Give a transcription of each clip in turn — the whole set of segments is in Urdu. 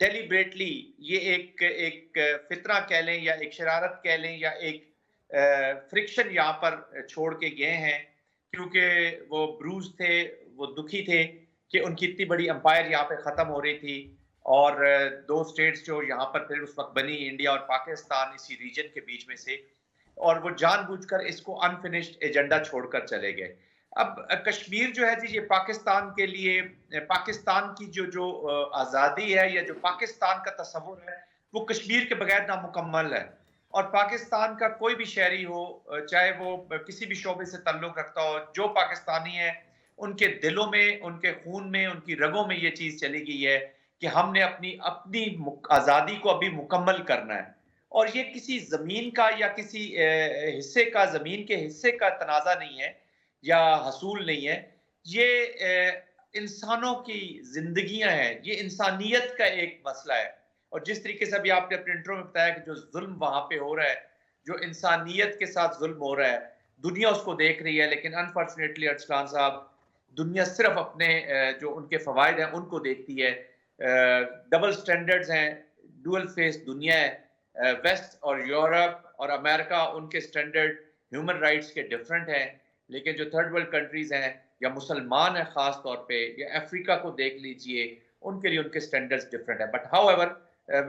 ڈیلیبریٹلی یہ ایک فتنہ کہہ لیں یا ایک شرارت کہہ لیں یا ایک فرکشن یہاں پر چھوڑ کے گئے ہیں، کیونکہ وہ بروز تھے، وہ دکھی تھے کہ ان کی اتنی بڑی امپائر یہاں پہ ختم ہو رہی تھی، اور دو سٹیٹس جو یہاں پر پھر اس وقت بنی، انڈیا اور پاکستان، اسی ریجن کے بیچ میں سے، اور وہ جان بوجھ کر اس کو انفنشڈ ایجنڈا چھوڑ کر چلے گئے۔ اب کشمیر جو ہے جی، یہ پاکستان کے لیے، پاکستان کی جو آزادی ہے یا جو پاکستان کا تصور ہے، وہ کشمیر کے بغیر نامکمل ہے، اور پاکستان کا کوئی بھی شہری ہو، چاہے وہ کسی بھی شعبے سے تعلق رکھتا ہو، جو پاکستانی ہے، ان کے دلوں میں، ان کے خون میں، ان کی رگوں میں یہ چیز چلی گئی ہے کہ ہم نے اپنی آزادی کو ابھی مکمل کرنا ہے، اور یہ کسی زمین کا یا کسی حصے کا، زمین کے حصے کا تنازع نہیں ہے یا حصول نہیں ہے، یہ انسانوں کی زندگیاں ہیں، یہ انسانیت کا ایک مسئلہ ہے۔ اور جس طریقے سے ابھی آپ نے اپنے انٹرو میں بتایا کہ جو ظلم وہاں پہ ہو رہا ہے، جو انسانیت کے ساتھ ظلم ہو رہا ہے، دنیا اس کو دیکھ رہی ہے، لیکن انفارچونیٹلی ارسلان صاحب، دنیا صرف اپنے جو ان کے فوائد ہیں ان کو دیکھتی ہے۔ ڈبل سٹینڈرڈز ہیں، ڈوئل فیس دنیا ہے، ویسٹ اور یورپ اور امریکہ، ان کے سٹینڈرڈ ہیومن رائٹس کے ڈیفرنٹ ہیں، لیکن جو تھرڈ ورلڈ کنٹریز ہیں یا مسلمان ہیں خاص طور پہ، یا افریقہ کو دیکھ لیجئے، ان کے لیے ان کے سٹینڈرڈز ڈیفرنٹ ہیں۔ بٹ ہاؤ ایور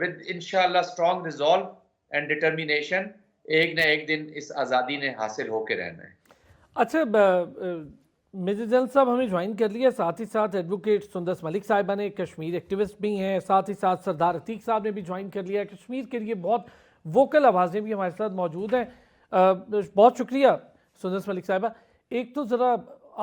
ود انشاءاللہ اسٹرانگ ریزالو اینڈ ڈٹرمینیشن، ایک نہ ایک دن اس آزادی نے حاصل ہو کے رہنا ہے۔ اچھا میجر جنرل صاحب ہمیں جوائن کر لیا، ساتھ ہی ساتھ ایڈوکیٹ سندس ملک صاحبہ نے، کشمیر ایکٹیوسٹ بھی ہیں، ساتھ ہی ساتھ سردار عتیق صاحب نے بھی جوائن کر لیا۔ کشمیر کے لیے بہت ووکل آوازیں بھی ہمارے ساتھ موجود ہیں۔ بہت شکریہ سندس ملک صاحبہ۔ ایک تو ذرا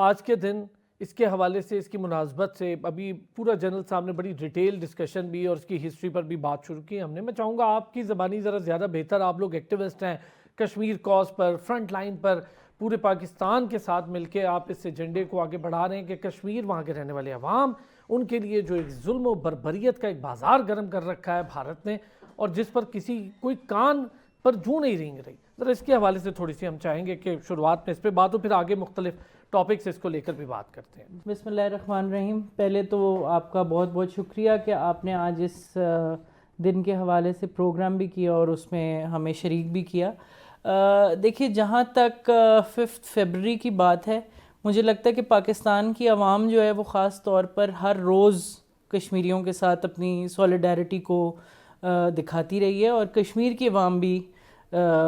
آج کے دن اس کے حوالے سے، اس کی مناسبت سے، ابھی پورا جنرل صاحب نے بڑی ڈیٹیل ڈسکشن بھی اور اس کی ہسٹری پر بھی بات شروع کی ہم نے۔ میں چاہوں گا آپ کی زبانی ذرا زیادہ بہتر، آپ لوگ ایکٹیوسٹ ہیں کشمیر کاز پر، فرنٹ لائن پر، پورے پاکستان کے ساتھ مل کے آپ اس ایجنڈے کو آگے بڑھا رہے ہیں کہ کشمیر، وہاں کے رہنے والے عوام، ان کے لیے جو ایک ظلم و بربریت کا ایک بازار گرم کر رکھا ہے بھارت نے، اور جس پر کوئی کان پر جوں نہیں رینگ رہی، ذرا اس کے حوالے سے تھوڑی سی ہم چاہیں گے کہ شروعات میں اس پہ بات ہو، پھر آگے مختلف ٹاپکس اس کو لے کر بھی بات کرتے ہیں۔ بسم اللہ الرحمن الرحیم۔ پہلے تو آپ کا بہت بہت شکریہ کہ آپ نے آج اس دن کے حوالے سے پروگرام بھی کیا اور اس میں ہمیں شریک بھی کیا۔ دیکھیے، جہاں تک 5 فروری کی بات ہے، مجھے لگتا ہے کہ پاکستان کی عوام جو ہے وہ خاص طور پر ہر روز کشمیریوں کے ساتھ اپنی سولیڈیرٹی کو دکھاتی رہی ہے، اور کشمیر کی عوام بھی،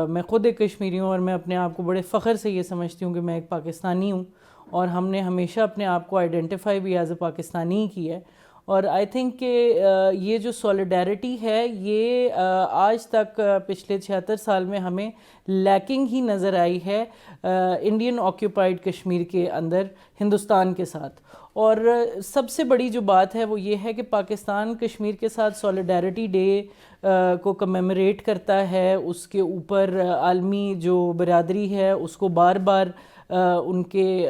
میں خود ایک کشمیری ہوں اور میں اپنے آپ کو بڑے فخر سے یہ سمجھتی ہوں کہ میں ایک پاکستانی ہوں، اور ہم نے ہمیشہ اپنے آپ کو آئیڈینٹیفائی بھی ایز اے پاکستانی ہی کی ہے۔ اور آئی تھنک کہ یہ جو سولیڈیرٹی ہے، یہ آج تک پچھلے 76 سال میں ہمیں لیکنگ ہی نظر آئی ہے انڈین آکیوپائڈ کشمیر کے اندر ہندوستان کے ساتھ۔ اور سب سے بڑی جو بات ہے وہ یہ ہے کہ پاکستان کشمیر کے ساتھ سولیڈیرٹی ڈے کو کمیموریٹ کرتا ہے، اس کے اوپر عالمی جو برادری ہے اس کو بار بار ان کے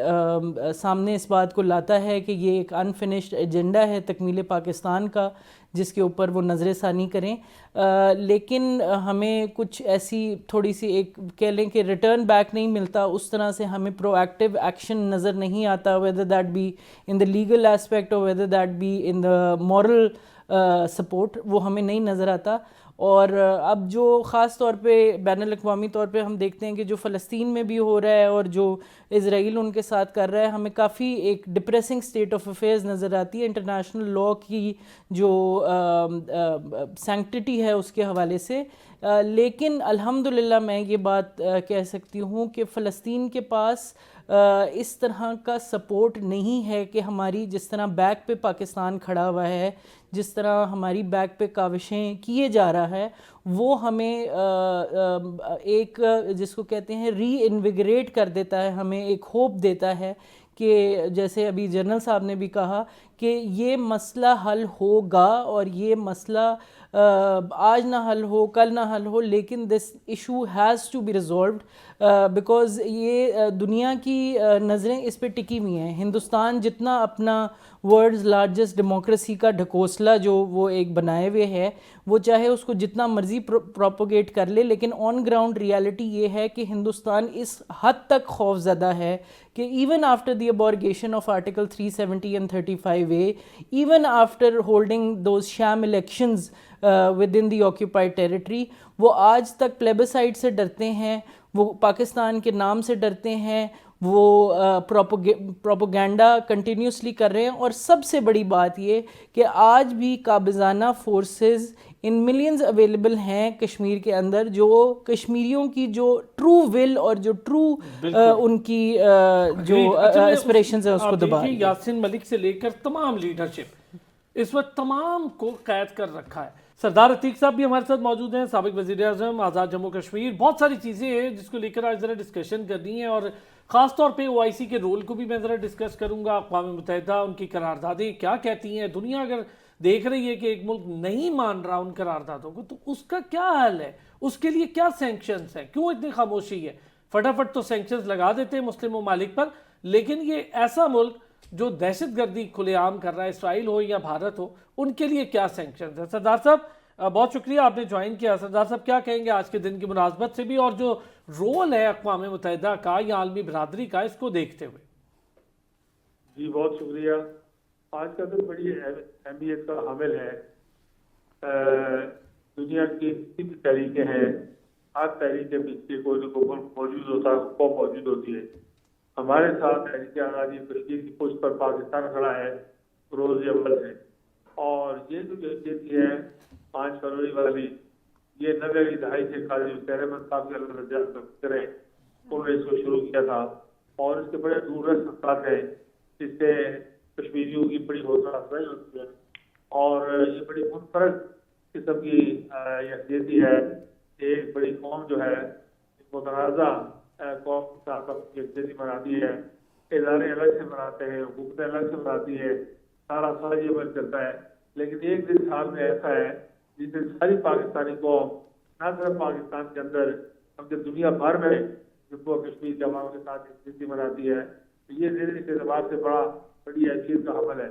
سامنے اس بات کو لاتا ہے کہ یہ ایک انفنشڈ ایجنڈا ہے تکمیل پاکستان کا، جس کے اوپر وہ نظر ثانی کریں۔ لیکن ہمیں کچھ ایسی تھوڑی سی ایک کہہ لیں کہ ریٹرن بیک نہیں ملتا، اس طرح سے ہمیں پرو ایکٹیو ایکشن نظر نہیں آتا، whether that be in the legal aspect or whether that be in the moral support، وہ ہمیں نہیں نظر آتا۔ اور اب جو خاص طور پہ بین الاقوامی طور پہ ہم دیکھتے ہیں کہ جو فلسطین میں بھی ہو رہا ہے اور جو اسرائیل ان کے ساتھ کر رہا ہے، ہمیں کافی ایک ڈپریسنگ سٹیٹ آف افیئرز نظر آتی ہے انٹرنیشنل لاء کی جو سینکٹیٹی ہے اس کے حوالے سے۔ لیکن الحمدللہ میں یہ بات کہہ سکتی ہوں کہ فلسطین کے پاس اس طرح کا سپورٹ نہیں ہے کہ ہماری جس طرح بیک پہ پاکستان کھڑا ہوا ہے، جس طرح ہماری بیک پہ کاوشیں کیے جا رہا ہے، وہ ہمیں ایک جس کو کہتے ہیں ری انویگریٹ کر دیتا ہے، ہمیں ایک ہوپ دیتا ہے کہ جیسے ابھی جنرل صاحب نے بھی کہا کہ یہ مسئلہ حل ہوگا، اور یہ مسئلہ آج نہ حل ہو، کل نہ حل ہو، لیکن this issue has to be resolved because یہ دنیا کی نظریں اس پہ ٹکی ہوئی ہیں۔ ہندوستان جتنا اپنا ورلڈز لارجسٹ ڈیموکریسی کا ڈھکوسلا جو وہ ایک بنائے ہوئے ہے، وہ چاہے اس کو جتنا مرضی پروپوگیٹ کر لے، لیکن آن گراؤنڈ ریالٹی یہ ہے کہ ہندوستان اس حد تک خوف زدہ ہے کہ even after the abrogation of article 370 and 35A, even after holding those sham elections within the occupied territory, وہ آج تک پلیبسائٹ سے ڈرتے ہیں، وہ پاکستان کے نام سے ڈرتے ہیں، وہ پروپیگنڈا کنٹینیوسلی کر رہے ہیں. اور سب سے بڑی بات یہ کہ آج بھی قابضانہ فورسز ان ملینز اویلیبل ہیں کشمیر کے اندر، جو کشمیریوں کی جو ٹرو ول اور جو ٹرو ان کی جو اسپریشنز ہیں اس کو دبا رہی ہے. یاسین ملک سے لے کر تمام لیڈرشپ اس وقت تمام کو قید کر رکھا ہے. سردار عتیق صاحب بھی ہمارے ساتھ موجود ہیں، سابق وزیر اعظم، آزاد جموں کشمیر. بہت ساری چیزیں ہیں جس کو لے کر آج ذرا ڈسکشن کرنی ہے، اور خاص طور پہ OIC کے رول کو بھی میں ذرا ڈسکس کروں گا. اقوام متحدہ ان کی قراردادیں کیا کہتی ہیں؟ دنیا اگر دیکھ رہی ہے کہ ایک ملک نہیں مان رہا ان قراردادوں کو، تو اس کا کیا حل ہے؟ اس کے لیے کیا سینکشنز ہیں؟ کیوں اتنی خاموشی ہے؟ فٹافٹ تو سینکشنز لگا دیتے ہیں مسلم ممالک پر، لیکن یہ ایسا ملک جو دہشت گردی کھلے عام کر رہا ہے، اسرائیل ہو یا بھارت ہو، ان کے لیے کیا سینکشنز ہیں؟ سردار صاحب بہت شکریہ آپ نے جوائن کیا. سردار صاحب کیا کہیں گے آج کے دن کی مناسبت سے بھی، اور جو رول ہے اقوام متحدہ کا یا عالمی برادری کا، اس کو دیکھتے ہوئے؟ جی بہت شکریہ. آج کا دن بڑی اہمیت کا حامل ہے. دنیا کی کتنی بھی تحریکیں ہیں، ہر تحریک کے پیچھے کوئی نہ کوئی ملک موجود ہوتا ہے، قوم موجود ہوتی ہے. ہمارے ساتھ تحریک آزادی کشمیر کی پشت پر پاکستان کھڑا ہے روز اول سے. اور یہ جو جمعیت ہے 5 فروری والی، یہ 90 کی دہائی سے قاضی حسین احمد صاحب کے اللہ کریں انہوں نے اس کو شروع کیا تھا. اور اس کے بڑے دور رس اثرات ہیں، جس سے کشمیریوں کی بڑی حوصلہ افزائی ہوتی ہے. اور یہ بڑی منفرد قسم کی یکجہتی ہے. ایک بڑی قوم جو ہے متنازع قوم کے ساتھ اپنی یکجہتی مناتی ہے. ادارے الگ سے مناتے ہیں، حکومتیں الگ سے مناتی ہے، سارا یہ عمل چلتا ہے. لیکن ایک دن سال میں ایسا ہے جس دن ساری پاکستانی قوم، نہ صرف پاکستان کے اندر بلکہ دنیا بھر میں جموں و کشمیر کے عوام کے ساتھ یکجہتی مناتی ہے. یہ دن اس اعتبار سے بڑی اہمیت کا حمل ہے.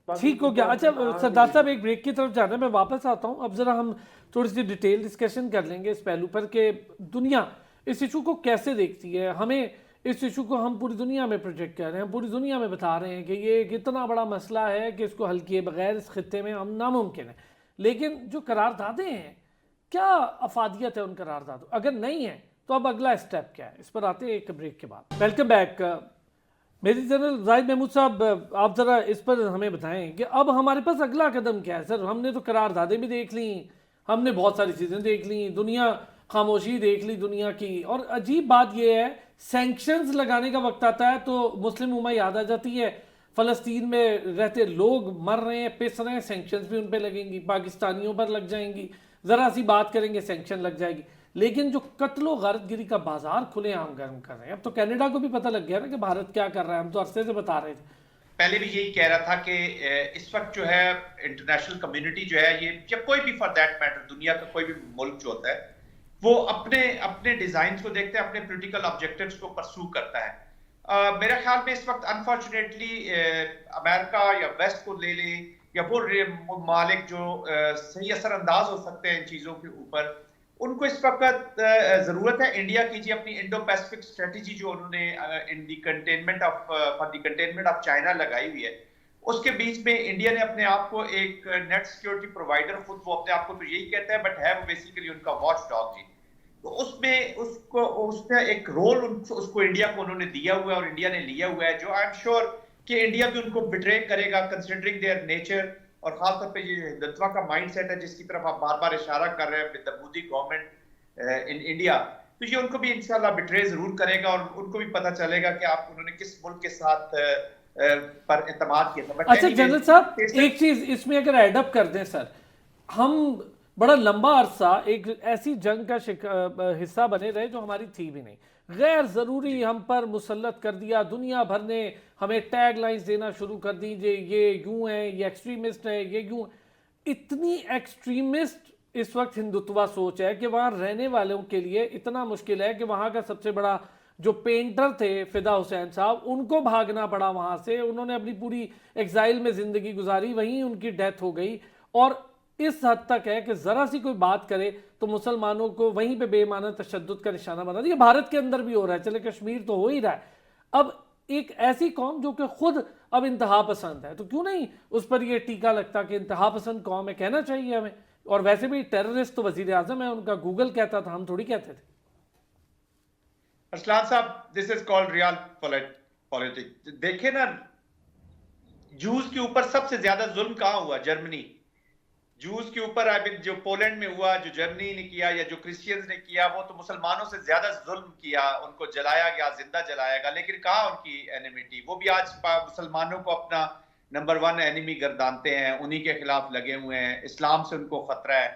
ٹھیک ہو گیا. اچھا سردار صاحب ایک بریک کی طرف جانا ہے، میں واپس آتا ہوں. اب ذرا ہم تھوڑی سی ڈیٹیل ڈسکشن کر لیں گے اس پہلو پر کہ دنیا اس ایشو کو کیسے دیکھتی ہے. ہمیں اس ایشو کو ہم پوری دنیا میں پروجیکٹ کر رہے ہیں، پوری دنیا میں بتا رہے ہیں کہ یہ ایک اتنا بڑا مسئلہ ہے کہ اس کو حل کیے بغیر اس خطے میں ہم ناممکن ہے. لیکن جو قراردادیں ہیں، کیا افادیت ہے ان قراردادوں؟ اگر نہیں ہے تو اب اگلا اسٹیپ کیا ہے؟ اس پر آتے ہیں ایک بریک کے بعد. Welcome back. میری جنرل زاہد محمود صاحب، آپ ذرا اس پر ہمیں بتائیں کہ اب ہمارے پاس اگلا قدم کیا ہے. سر ہم نے تو قراردادیں بھی دیکھ لیں، ہم نے بہت ساری چیزیں دیکھ لیں، دنیا خاموشی دیکھ لی دنیا کی، اور عجیب بات یہ ہے سینکشنز لگانے کا وقت آتا ہے تو مسلم امہ یاد آ جاتی ہے. فلسطین میں رہتے لوگ مر رہے ہیں، پس رہے ہیں، سینکشنز بھی ان پہ لگیں گی، پاکستانیوں پر لگ جائیں گی، ذرا سی بات کریں گے سینکشن لگ جائے گی. لیکن جو قتل و غارت گری کا بازار کھلے عام گرم کر رہے ہیں، اب تو کینیڈا کو بھی پتہ لگ گیا نا کہ بھارت کیا کر رہا ہے. ہم تو عرصے سے بتا رہے تھے. پہلے بھی یہی کہہ رہا تھا کہ اس وقت جو ہے انٹرنیشنل کمیونٹی جو ہے، یہ یا کوئی بھی فار دیٹ میٹر دنیا کا کوئی بھی ملک جو ہوتا ہے، وہ اپنے ڈیزائنز کو دیکھتے ہیں، اپنے پولیٹیکل آبجیکٹیوز کو پرسو کرتا ہے. میرا خیال میں اس وقت انفارچونیٹلی امریکہ یا ویسٹ کو لے لیں یا وہ ممالک جو صحیح اثر انداز ہو سکتے ہیں ان چیزوں کے اوپر، ان کو اس وقت ضرورت ہے انڈیا کی جی اپنی انڈو پیسفک اسٹریٹجی جو انہوں نے in the containment of for the containment of China لگائی ہوئی ہے، اس کے بیچ میں انڈیا نے اپنے آپ کو ایک نیٹ سیکیورٹی پرووائڈر، خود وہ اپنے آپ کو تو یہی کہتا ہے بٹ ہے وہ بیسیکلی ان کا واچ ڈاگ جی. تو اس میں اس نے ایک رول اس کو انڈیا کو انہوں نے دیا ہوا ہے اور انڈیا نے لیا ہوا ہے، جو آئی ایم شیور کہ انڈیا بھی ان کو بٹرے کرے گا کنسیڈرنگ دیئر نیچر. اور خاص طور پہ یہ ہندوتوا کا مائنڈ سیٹ ہے جس کی طرف آپ بار بار اشارہ کر رہے ہیں with the Modi government in India, تو یہ ان کو بھی انشاءاللہ بٹرے ضرور کرے گا اور ان کو بھی پتہ چلے گا کہ آپ انہوں نے کس ملک کے ساتھ پر اعتماد کیا تھا. اچھا جنرل صاحب ایک چیز اس میں اگر ایڈ اپ کر دیں سر، ہم بڑا لمبا عرصہ ایک ایسی جنگ کا حصہ بنے رہے جو ہماری تھی بھی نہیں، غیر ضروری ہم پر مسلط کر دیا، دنیا بھر نے ہمیں ٹیگ لائنز دینا شروع کر دیجئے، یہ یوں ہے، یہ ایکسٹریمسٹ ہے، یہ یوں. اتنی ایکسٹریمسٹ اس وقت ہندوتوا سوچ ہے کہ وہاں رہنے والوں کے لیے اتنا مشکل ہے کہ وہاں کا سب سے بڑا جو پینٹر تھے فدا حسین صاحب، ان کو بھاگنا پڑا وہاں سے. انہوں نے اپنی پوری ایگزائل میں زندگی گزاری، وہیں ان کی ڈیتھ ہو گئی. اور اس حد تک ہے کہ ذرا سی کوئی بات کرے تو مسلمانوں کو وہیں پہ بے معنی تشدد کا نشانہ بنا دیا. یہ بھارت کے اندر بھی ہو رہا ہے, چلے کشمیر تو ہو ہی رہا ہے. اب ایک ایسی قوم جو کہ خود اب انتہا پسند ہے, تو کیوں نہیں اس پر یہ ٹیکا لگتا کہ انتہا پسند قوم ہے, کہنا چاہیے ہمیں. اور ویسے بھی ٹیررسٹ تو وزیر اعظم ہے ان کا, گوگل کہتا تھا, ہم تھوڑی کہتے تھے. ارسلان صاحب, دس از کالڈ ریال پالیٹکس. دیکھیں نا, جوز کے اوپر سب سے زیادہ ظلم کہاں ہوا؟ جرمنی. جوز کے اوپر جو پولینڈ میں ہوا, جو جرمنی نے کیا یا جو کرسچینز نے کیا, وہ تو مسلمانوں سے زیادہ ظلم کیا, ان کو جلایا گیا, زندہ جلایا گیا. لیکن کہاں ان کی اینیمیٹی؟ وہ بھی آج مسلمانوں کو اپنا نمبر 1 اینیمی گردانتے ہیں, انہی کے خلاف لگے ہوئے ہیں, اسلام سے ان کو خطرہ ہے.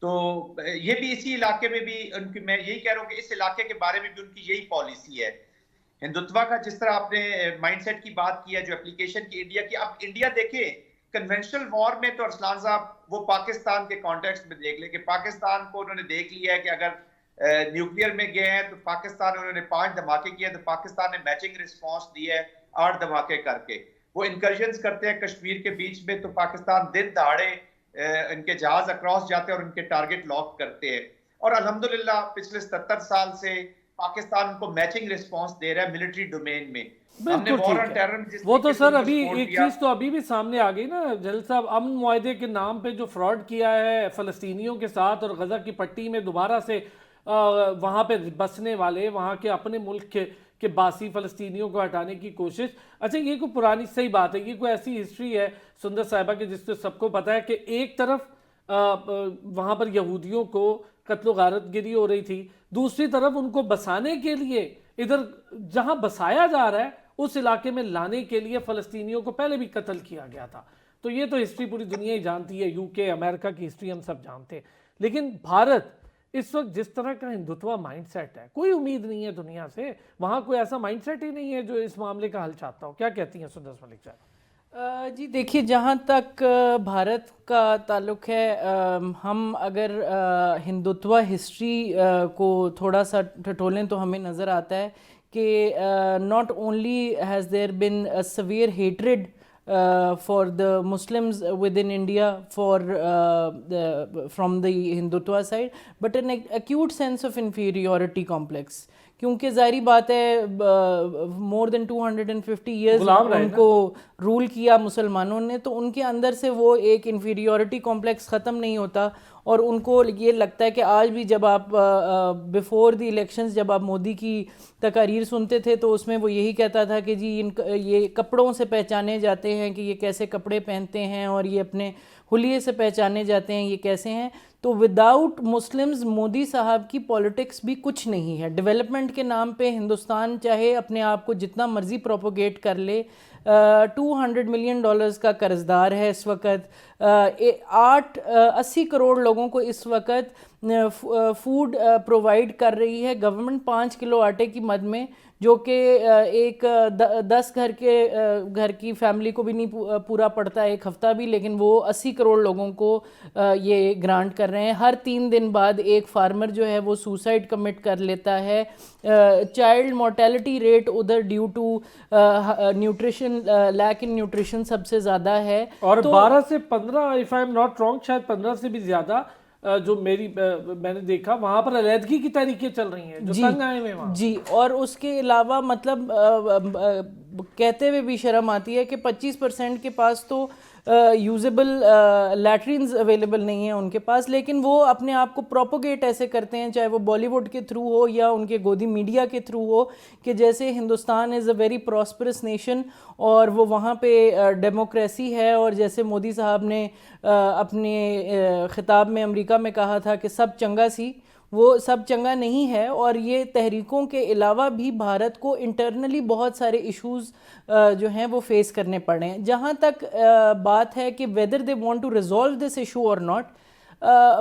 تو یہ بھی اسی علاقے میں بھی ان کی, میں یہی کہہ رہا ہوں کہ اس علاقے کے بارے میں بھی ان کی یہی پالیسی ہے. ہندوتوا کا جس طرح آپ نے مائنڈ سیٹ کی بات کی ہے, جو اپلیکیشن کی انڈیا کی, اب انڈیا دیکھیں کنونشنل وار میں تو ارسلان صاحب وہ پاکستان کے کانٹیکسٹ میں دیکھ لیں کہ پاکستان کو انہوں نے دیکھ لیا ہے کہ اگر نیوکلیئر میں گئے ہیں تو پاکستان, انہوں نے 5 دھماکے کیے تو پاکستان نے میچنگ رسپانس دی ہے 8 دھماکے کر کے. وہ انکرجنز کرتے ہیں کشمیر کے بیچ میں تو پاکستان دن دہاڑے ان کے جہاز اکراس جاتے ہیں اور ان کے ٹارگٹ لاک کرتے ہیں. اور الحمدللہ پچھلے 77 سال سے پاکستان ان کو میچنگ رسپانس دے رہا ہے ملٹری ڈومین میں. وہ تو سر ابھی ایک چیز تو ابھی بھی سامنے آ گئی نا جلیل صاحب, امن معاہدے کے نام پہ جو فراڈ کیا ہے فلسطینیوں کے ساتھ, اور غزہ کی پٹی میں دوبارہ سے وہاں پہ بسنے والے وہاں کے اپنے ملک کے باسی فلسطینیوں کو ہٹانے کی کوشش. اچھا یہ کوئی پرانی صحیح بات ہے, یہ کوئی ایسی ہسٹری ہے سندر صاحبہ کہ جس سے سب کو پتہ ہے کہ ایک طرف وہاں پر یہودیوں کو قتل و غارت گری ہو رہی تھی, دوسری طرف ان کو بسانے کے لیے ادھر جہاں بسایا جا رہا ہے اس علاقے میں لانے کے لیے فلسطینیوں کو پہلے بھی قتل کیا گیا تھا. تو یہ تو ہسٹری پوری دنیا ہی جانتی ہے, یو کے امریکہ کی ہسٹری ہم سب جانتے ہیں. لیکن بھارت اس وقت جس طرح کا ہندوتوا مائنڈ سیٹ ہے, کوئی امید نہیں ہے دنیا سے, وہاں کوئی ایسا مائنڈ سیٹ ہی نہیں ہے جو اس معاملے کا حل چاہتا ہو. کیا کہتی ہیں سندر ملک صاحب؟ جی دیکھیے, جہاں تک بھارت کا تعلق ہے, ہم اگر ہندوتوا ہسٹری کو تھوڑا سا ٹٹولیں تو ہمیں نظر آتا ہے کہ not only has there been a severe hatred for the Muslims within India from the Hindutva side, but an acute sense of inferiority complex. کیونکہ ظاہری بات ہے مور دین 250 ایئرز ان کو رول کیا مسلمانوں نے, تو ان کے اندر سے وہ ایک انفیریورٹی کمپلیکس ختم نہیں ہوتا, اور ان کو یہ لگتا ہے کہ آج بھی جب آپ بیفور دی الیکشنز جب آپ مودی کی تقاریر سنتے تھے تو اس میں وہ یہی کہتا تھا کہ جی یہ کپڑوں سے پہچانے جاتے ہیں کہ یہ کیسے کپڑے پہنتے ہیں, اور یہ اپنے حلیے سے پہچانے جاتے ہیں یہ کیسے ہیں. تو وداؤٹ مسلمز مودی صاحب کی پولیٹکس بھی کچھ نہیں ہے. ڈیولپمنٹ کے نام پہ ہندوستان چاہے اپنے آپ کو جتنا مرضی پروپوگیٹ کر لے, $200 ملین کا قرض دار ہے اس وقت. 80 کروڑ لوگوں کو اس وقت فوڈ پرووائڈ کر رہی ہے گورنمنٹ 5 کلو آٹے کی مد میں, جو کہ ایک 10 گھر کی فیملی کو بھی نہیں پورا پڑتا ایک ہفتہ بھی, لیکن وہ 80 کروڑ لوگوں کو یہ گرانٹ کر رہے ہیں. ہر 3 دن بعد ایک فارمر جو ہے وہ سوسائڈ کمٹ کر لیتا ہے. چائلڈ مورٹیلٹی ریٹ ادھر due to nutrition lack in nutrition سب سے زیادہ ہے. اور 12 سے 15 if I am not wrong شاید 15 سے بھی زیادہ جو میں نے دیکھا وہاں پر علیحدگی کی تحریکیں چل رہی ہیں جو تنگ آئے ہوئے وہاں. جی, اور اس کے علاوہ مطلب کہتے ہوئے بھی شرم آتی ہے کہ 25% کے پاس تو یوزیبل لیٹرینز اویلیبل نہیں ہیں ان کے پاس, لیکن وہ اپنے آپ کو پروپوگیٹ ایسے کرتے ہیں, چاہے وہ بالی ووڈ کے تھرو ہو یا ان کے گودی میڈیا کے تھرو ہو, کہ جیسے ہندوستان از اے ویری پراسپرس نیشن اور وہ وہاں پہ ڈیموکریسی ہے, اور جیسے مودی صاحب نے اپنے خطاب میں امریکہ میں کہا تھا کہ سب چنگا سی, وہ سب چنگا نہیں ہے. اور یہ تحریکوں کے علاوہ بھی بھارت کو انٹرنلی بہت سارے ایشوز جو ہیں وہ فیس کرنے پڑے ہیں. جہاں تک بات ہے کہ whether they want to resolve this issue اور ناٹ,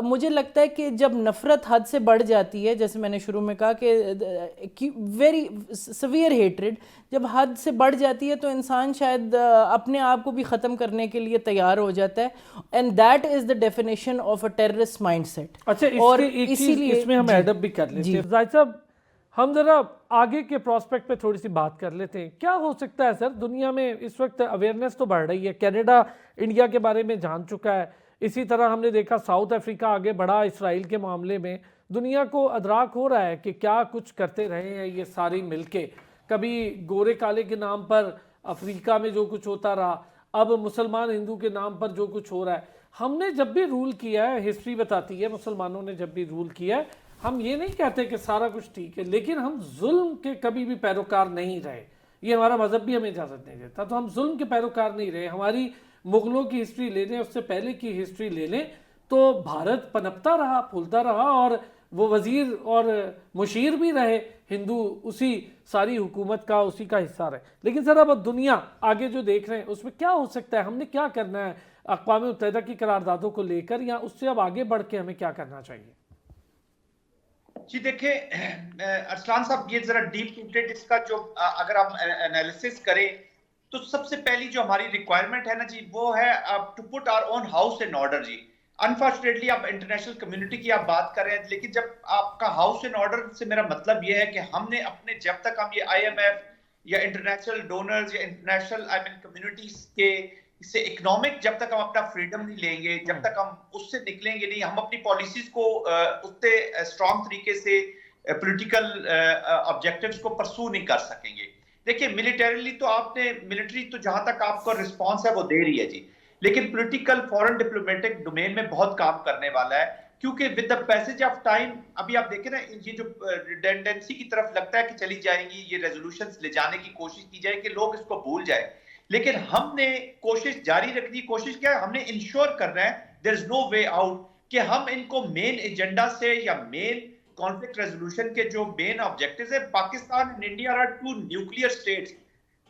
مجھے لگتا ہے کہ جب نفرت حد سے بڑھ جاتی ہے, جیسے میں نے شروع میں کہا کہ ویری سویئر ہیٹریڈ جب حد سے بڑھ جاتی ہے تو انسان شاید اپنے آپ کو بھی ختم کرنے کے لیے تیار ہو جاتا ہے, and that is the definition of a terrorist mindset. اچھا, اور اسی لیے اس میں ہم ایڈ اپ بھی کر لیتے ہیں. زاہد صاحب, ہم ذرا آگے کے پراسپیکٹ پہ تھوڑی سی بات کر لیتے ہیں. کیا ہو سکتا ہے سر, دنیا میں اس وقت اویئرنیس تو بڑھ رہی ہے, کینیڈا انڈیا کے بارے میں جان چکا ہے, اسی طرح ہم نے دیکھا ساؤتھ افریقہ آگے بڑھا اسرائیل کے معاملے میں. دنیا کو ادراک ہو رہا ہے کہ کیا کچھ کرتے رہے ہیں یہ ساری مل کے. کبھی گورے کالے کے نام پر افریقہ میں جو کچھ ہوتا رہا, اب مسلمان ہندو کے نام پر جو کچھ ہو رہا ہے. ہم نے جب بھی رول کیا ہے, ہسٹری بتاتی ہے مسلمانوں نے جب بھی رول کیا ہے, ہم یہ نہیں کہتے کہ سارا کچھ ٹھیک ہے, لیکن ہم ظلم کے کبھی بھی پیروکار نہیں رہے. یہ ہمارا مذہب بھی ہمیں اجازت نہیں دیتا. تو ہم ظلم کے پیروکار نہیں رہے. ہماری مغلوں کی ہسٹری لے لیں, اس سے پہلے کی ہسٹری لے لیں, تو بھارت پنپتا رہا, پھولتا رہا, اور وہ وزیر اور مشیر بھی رہے ہندو, اسی ساری حکومت کا, اسی کا حصہ رہے. لیکن سر اب دنیا آگے جو دیکھ رہے ہیں اس میں کیا ہو سکتا ہے, ہم نے کیا کرنا ہے اقوام متحدہ کی قراردادوں کو لے کر, یا اس سے اب آگے بڑھ کے ہمیں کیا کرنا چاہیے؟ جی دیکھیں ارسلان صاحب, یہ ذرا ڈیپ روٹڈ اس کا جو اگر ہم انالیسس کریں تو سب سے پہلی جو ہماری ریکوائرمنٹ ہے نا جی, وہ ہے to put our own house in order. جی انفارچونیٹلی آپ انٹرنیشنل کمیونٹی کی آپ بات کر رہے ہیں, لیکن جب آپ کا ہاؤس ان آرڈر سے میرا مطلب یہ ہے کہ ہم نے اپنے, جب تک ہم یہ آئی ایم ایف یا انٹرنیشنل ڈونرز یا انٹرنیشنل کمیونٹیز کے سے اکنامک, جب تک ہم اپنا فریڈم نہیں لیں گے, جب تک ہم اس سے نکلیں گے نہیں, ہم اپنی پالیسیز کو اتنے اسٹرانگ طریقے سے پولیٹیکل آبجیکٹیوز کو پرسو نہیں کر سکیں گے. دیکھیں ملیٹریلی تو آپ نے, ملٹری تو جہاں تک آپ کا رسپانس ہے وہ دے رہی ہے جی, لیکن پولیٹیکل فورن ڈپلومیٹک ڈومین میں بہت کام کرنے والا ہے, کیونکہ with the passage of time ابھی آپ دیکھیں نا, یہ جو ریڈنڈنسی کی طرف لگتا ہے کہ چلی جائیں گی, یہ ریزولوشنز لے جانے کی کوشش کی جائے کہ لوگ اس کو بھول جائیں, لیکن ہم نے کوشش جاری رکھنی. کوشش کیا ہے, ہم نے انشور کرنا ہے دیر از نو وے آؤٹ, کہ ہم ان کو مین ایجنڈا سے یا مین کانفلکٹ ریزولوشن کے جو مین آبجیکٹیوز ہیں, Pakistan and India are two nuclear states,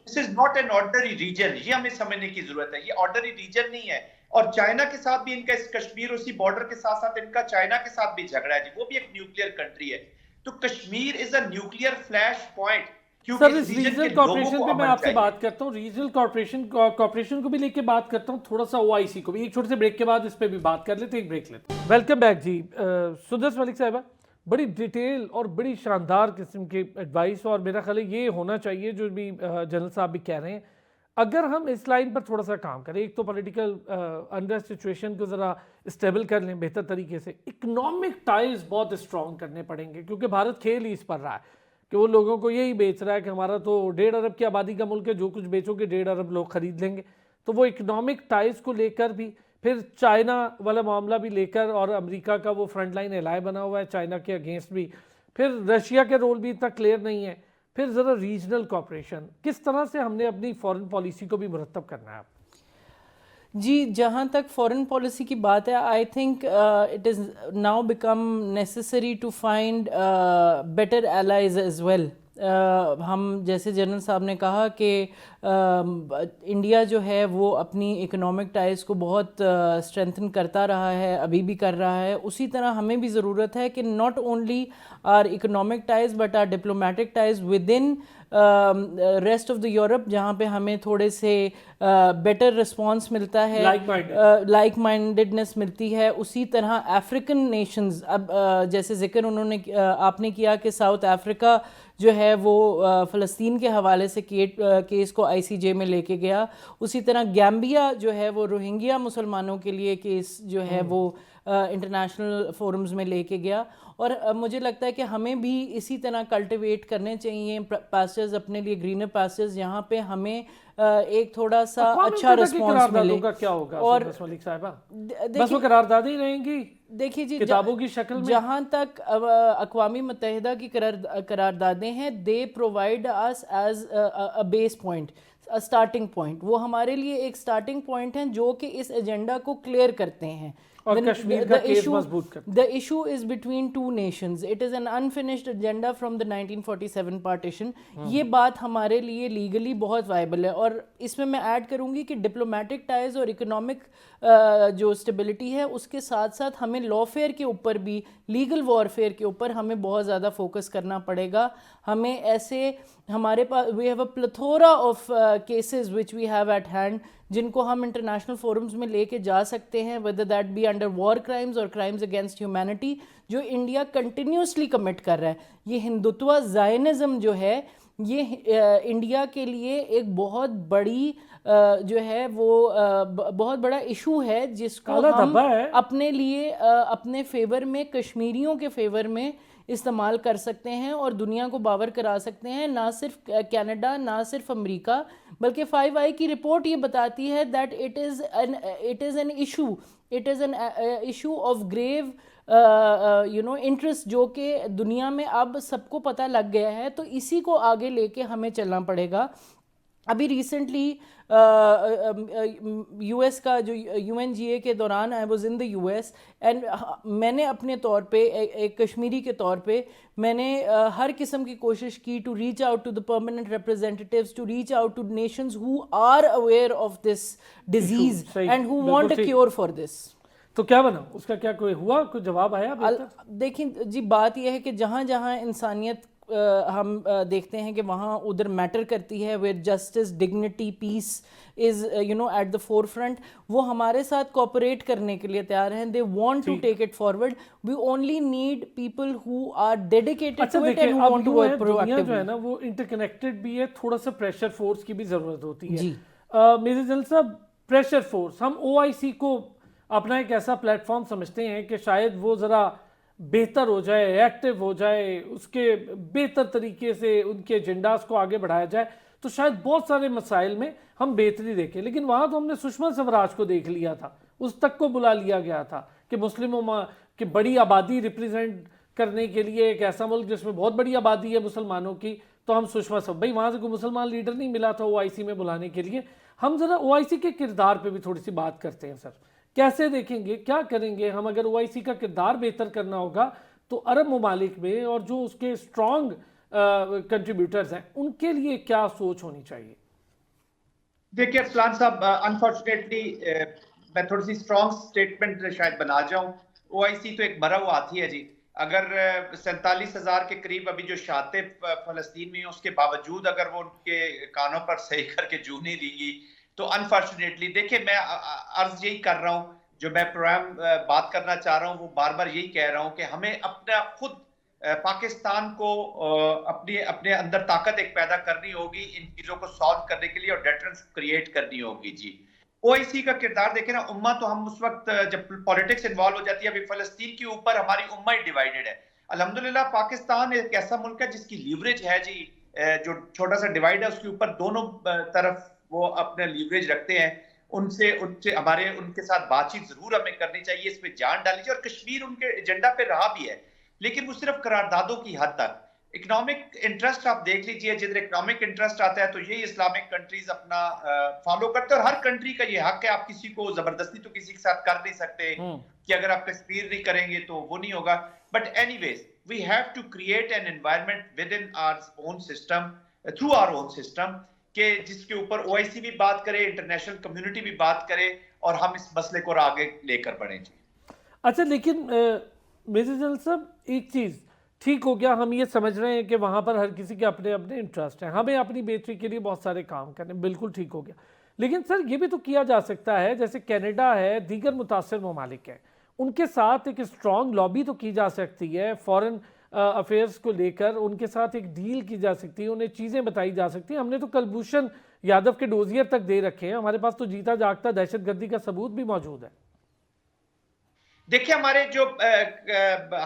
this is not an ordinary region, یہ ہمیں سمجھنے کی ضرورت ہے. یہ آرڈنری ریجن نہیں ہے, اور چائنا کے ساتھ بھی ان کا, اس کشمیر اسی بارڈر کے ساتھ ساتھ ان کا چائنا کے ساتھ بھی جھگڑا ہے جی, وہ بھی ایک نیوکلیئر کنٹری ہے. تو کشمیر از اے نیوکلیئر فلیش پوائنٹ. سر اس ریجنل کارپوریشن پہ میں آپ سے بات کرتا ہوں, ریجنل کارپوریشن کو بھی لے کے بات کرتا ہوں, تھوڑا سا او آئی سی کو بھی. ایک چھوٹے سے بریک کے بعد اس پہ بھی بات کر لیتے ہیں, ایک بریک لیتے ہیں. ویلکم بیک جی. سندس ملک صاحبہ, بڑی ڈیٹیل اور بڑی شاندار قسم کی ایڈوائس, اور میرا خیال ہے یہ ہونا چاہیے جو بھی جنرل صاحب بھی کہہ رہے ہیں. اگر ہم اس لائن پر تھوڑا سا کام کریں, ایک تو پولیٹیکل انڈر سچویشن کو ذرا اسٹیبل کر لیں بہتر طریقے سے, اکنامک ٹائز بہت اسٹرانگ کرنے پڑیں گے, کیونکہ بھارت کھیل ہی اس پر رہا ہے کہ وہ لوگوں کو یہی بیچ رہا ہے کہ ہمارا تو 1.5 ارب کی آبادی کا ملک ہے, جو کچھ بیچو گے 1.5 ارب لوگ خرید لیں گے. تو وہ اکنامک ٹائز کو لے کر بھی, پھر چائنا والا معاملہ بھی لے کر, اور امریکہ کا وہ فرنٹ لائن الائے بنا ہوا ہے چائنا کے اگینسٹ بھی, پھر رشیا کے رول بھی اتنا کلیئر نہیں ہے, پھر ذرا ریجنل کوآپریشن کس طرح سے ہم نے اپنی فورن پالیسی کو بھی مرتب کرنا ہے. جی جہاں تک فورن پالیسی کی بات ہے, I think it is now become necessary to find better allies as well. ہم جیسے جنرل صاحب نے کہا کہ انڈیا جو ہے وہ اپنی اکنامک ٹائز کو بہت اسٹرینتھن کرتا رہا ہے, ابھی بھی کر رہا ہے. اسی طرح ہمیں بھی ضرورت ہے کہ not only our economic ties but our diplomatic ties with in rest of the Europe, جہاں پہ ہمیں تھوڑے سے بیٹر رسپانس ملتا ہے, لائک مائنڈڈنس ملتی ہے. اسی طرح افریقن نیشنز, اب جیسے ذکر انہوں نے آپ نے کیا کہ ساؤتھ افریقہ جو ہے وہ فلسطین کے حوالے سے کیس کو آئی سی جے میں لے کے گیا. اسی طرح گیمبیا جو ہے وہ روہنگیا مسلمانوں کے لیے کیس جو ہے وہ انٹرنیشنل فورمز میں لے کے گیا. اور مجھے لگتا ہے کہ ہمیں بھی اسی طرح کلٹیویٹ کرنے چاہیے پاسچرز, اپنے لیے گرینر پاسچرز, جہاں پہ ہمیں ایک تھوڑا سا اچھا رسپانس ملے. کیا ہوگا اور ملک صاحبہ, بس وہ قراردادیں رہیں گی دیکھیے جی کتابوں کی شکل میں. جہاں تک اقوام متحدہ کی قراردادیں ہیں, they provide us as a base point, starting point. وہ ہمارے لیے ایک اسٹارٹنگ پوائنٹ ہیں جو کہ اس ایجنڈا کو کلیئر کرتے ہیں. اور کشمیر کا کیس مضبوط کرتے ہیں. The issue is between two nations. It is an unfinished agenda from the 1947 partition. یہ بات ہمارے لیے لیگلی بہت وائبل ہے. اور اس میں ایڈ کروں گی کہ ڈپلومیٹک ٹائز اور اکنامک جو اسٹیبلٹی ہے اس کے ساتھ ساتھ ہمیں لا فیئر کے اوپر بھی, لیگل وارفیئر کے اوپر ہمیں بہت زیادہ فوکس کرنا پڑے گا. ہمیں ایسے ہمارے پاس we have a plethora of cases which we have at hand, جن کو ہم انٹرنیشنل فورمز میں لے کے جا سکتے ہیں, whether that be under war crimes اور crimes against humanity, جو انڈیا کنٹینیوسلی کمٹ کر رہا ہے. یہ ہندوتوا زائنزم جو ہے یہ انڈیا کے لیے ایک بہت بڑی جو ہے وہ بہت بڑا ایشو ہے جس کو ہم اپنے لیے اپنے فیور میں کشمیریوں کے فیور میں استعمال کر سکتے ہیں اور دنیا کو باور کرا سکتے ہیں. نہ صرف کینیڈا نہ صرف امریکہ بلکہ 5i کی رپورٹ یہ بتاتی ہے that it is an issue of grave interest جو کہ دنیا میں اب سب کو پتہ لگ گیا ہے. تو اسی کو آگے لے کے ہمیں چلنا پڑے گا. ابھی ریسنٹلی یو ایس کا جو UNGA کے دوران I was in the US and میں نے اپنے طور پہ ایک کشمیری کے طور پہ میں نے ہر قسم کی کوشش کی to reach out to the permanent representatives, to reach out to nations who are aware of this disease and who want a cure for this. تو کیا بنا اس کا, کیا کوئی ہوا, کوئی جواب آیا؟ دیکھیں جی, بات یہ ہے کہ جہاں جہاں انسانیت ہم دیکھتے ہیں کہ وہاں ادھر میٹر کرتی ہے, where justice, dignity, peace is at the forefront, وہ ہمارے ساتھ کوپریٹ کرنے کے لیے تیار ہیں. they want to take it forward. we only need people who are dedicated to it and who want to work proactively. جو ہے نا وہ انٹر کنیکٹڈ بھی ہے, تھوڑا سا پریشر فورس کی بھی ضرورت ہوتی ہے. میجر جنرل صاحب, پریشر فورس, ہم OIC کو اپنا ایک ایسا پلیٹ فارم سمجھتے ہیں کہ شاید وہ ذرا بہتر ہو جائے, ایکٹیو ہو جائے, اس کے بہتر طریقے سے ان کے ایجنڈاز کو آگے بڑھایا جائے تو شاید بہت سارے مسائل میں ہم بہتری دیکھیں. لیکن وہاں تو ہم نے سشما سوراج کو دیکھ لیا تھا, اس تک کو بلا لیا گیا تھا کہ مسلموں کی بڑی آبادی ریپریزنٹ کرنے کے لیے ایک ایسا ملک جس میں بہت بڑی آبادی ہے مسلمانوں کی, تو ہم سشما سوراج, بھائی وہاں سے کوئی مسلمان لیڈر نہیں ملا تھا OIC میں بلانے کے لیے. ہم ذرا OIC کے کردار پہ بھی تھوڑی سی بات کرتے ہیں سر. کیسے دیکھیں گے, کیا کریں گے ہم؟ اگر OIC کا کردار بہتر کرنا ہوگا تو عرب ممالک میں اور جو اس کے اسٹرانگ کنٹریبیوٹرز ہیں ان کے لیے کیا سوچ ہونی چاہیے؟ دیکھیے ارسلان صاحب, انفارچونیٹلی میں تھوڑی سی اسٹرانگ سٹیٹمنٹ شاید بنا جاؤں. OIC تو ایک مرا ہوا ہاتھی ہے جی. اگر 47,000 کے قریب ابھی جو شاطف فلسطین میں ہیں, اس کے باوجود اگر وہ ان کے کانوں پر صحیح کر کے جو نہیں لیں گی تو انفارچونیٹلی, دیکھیں میں عرض یہی کر رہا ہوں, جو میں پروگرام بات کرنا چاہ رہا ہوں وہ بار بار یہی کہہ رہا ہوں کہ ہمیں اپنا خود پاکستان کو اپنے اندر طاقت ایک پیدا کرنی ہوگی ان چیزوں کو سالو کرنے کے لیے اور ڈیٹرنس کریٹ کرنی ہوگی. جی OIC کا کردار دیکھیں نا, امہ تو ہم اس وقت جب پالیٹکس انوالو ہو جاتی ہے, ابھی فلسطین کے اوپر ہماری امہ ہی ڈیوائیڈڈ ہے. الحمدللہ پاکستان ایک ایسا ملک ہے جس کی لیوریج ہے جی, جو چھوٹا سا ڈیوائیڈ ہے اس کے اوپر دونوں طرف وہ اپنے لیوریج رکھتے ہیں. ان سے ان کے ساتھ بات چیت ضرور ہمیں کرنی چاہیے, اس پہ جان ڈالنی چاہیے, اور کشمیر ان کے ایجنڈا پہ رہا بھی ہے لیکن وہ صرف قراردادوں کی حد تک. اکنامک انٹرسٹ آپ دیکھ لیجئے, جدھر اکنامک انٹرسٹ آتا ہے تو یہی اسلامک کنٹریز اپنا فالو کرتے ہیں, اور ہر کنٹری کا یہ حق ہے, آپ کسی کو زبردستی تو کسی کے ساتھ کر نہیں سکتے کہ اگر آپ کشمیر نہیں کریں گے تو وہ نہیں ہوگا. But anyways we have to create an environment within our own system, through our own system, کہ جس کے اوپر OIC بھی بات کرے, انٹرنیشنل کمیونٹی بھی بات کرے, اور ہم اس مسئلے کو آگے لے کر بڑھیں. جی اچھا, لیکن میجر جنرل صاحب ایک چیز ٹھیک ہو گیا, ہم یہ سمجھ رہے ہیں کہ وہاں پر ہر کسی کے اپنے اپنے انٹرسٹ ہیں, ہمیں اپنی بہتری کے لیے بہت سارے کام کرنے, بالکل ٹھیک ہو گیا. لیکن سر یہ بھی تو کیا جا سکتا ہے, جیسے کینیڈا ہے, دیگر متاثر ممالک ہیں, ان کے ساتھ ایک اسٹرانگ لابی تو کی جا سکتی ہے, فورن افیئرس کو لے کر ان کے ساتھ ایک ڈیل کی جا سکتی ہے, انہیں چیزیں بتائی جا سکتی ہیں. ہم نے تو کلبھوشن یادو کے ڈوزیئر تک دے رکھے ہیں, ہمارے پاس تو جیتا جاگتا دہشت گردی کا ثبوت بھی موجود ہے. دیکھیں ہمارے جو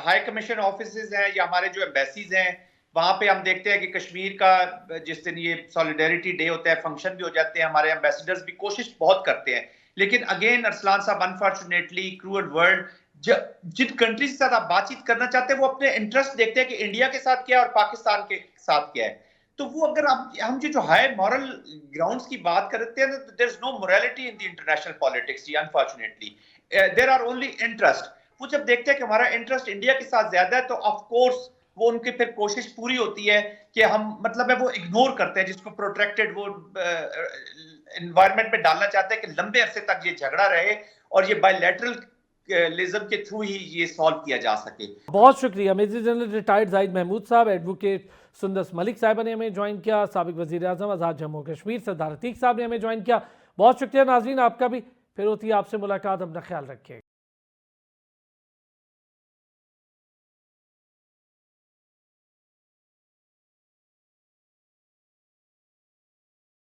ہائی کمیشن آفیسز ہیں یا ہمارے جو ایمبیسیز ہیں, وہاں پہ ہم دیکھتے ہیں کہ کشمیر کا جس دن یہ سولیڈیریٹی ڈے ہوتا ہے, فنکشن بھی ہو جاتے ہیں, ہمارے ایمبیسیڈرز بھی کوشش بہت کرتے ہیں. لیکن اگین ارسلان صاحب, انفارچونیٹلی کروئل ورلڈ, جن کنٹریز کے ساتھ آپ بات چیت کرنا چاہتے ہیں وہ اپنے انٹرسٹ دیکھتے ہیں کہ انڈیا کے ساتھ کیا ہے اور پاکستان کے ساتھ کیا ہے. تو وہ اگر ہم جو ہائی مورل گراؤنڈز کی بات کرتے ہیں, there is no morality in the international politics. unfortunately there are only interest. وہ جب دیکھتے ہیں کہ ہمارا انٹرسٹ انڈیا کے ساتھ زیادہ ہے تو آف کورس وہ ان کی پھر کوشش پوری ہوتی ہے کہ ہم مطلب ہے وہ اگنور کرتے ہیں, جس کو پروٹیکٹڈ وہ انوائرمنٹ میں ڈالنا چاہتے ہیں کہ لمبے عرصے تک یہ جھگڑا رہے اور یہ بائی لیٹرل لیزم کے تھرو ہی یہ سالو کیا جا سکے. بہت شکریہ میجر جنرل ریٹائرڈ زاہد محمود صاحب, ایڈوکیٹ سندس ملک صاحبہ نے ہمیں جوائن کیا, سابق وزیر اعظم آزاد جموں کشمیر سردار عتیق صاحب نے ہمیں جوائن کیا. بہت شکریہ ناظرین آپ کا بھی. پھر ہوتی ہے آپ سے ملاقات, اپنا خیال رکھیے.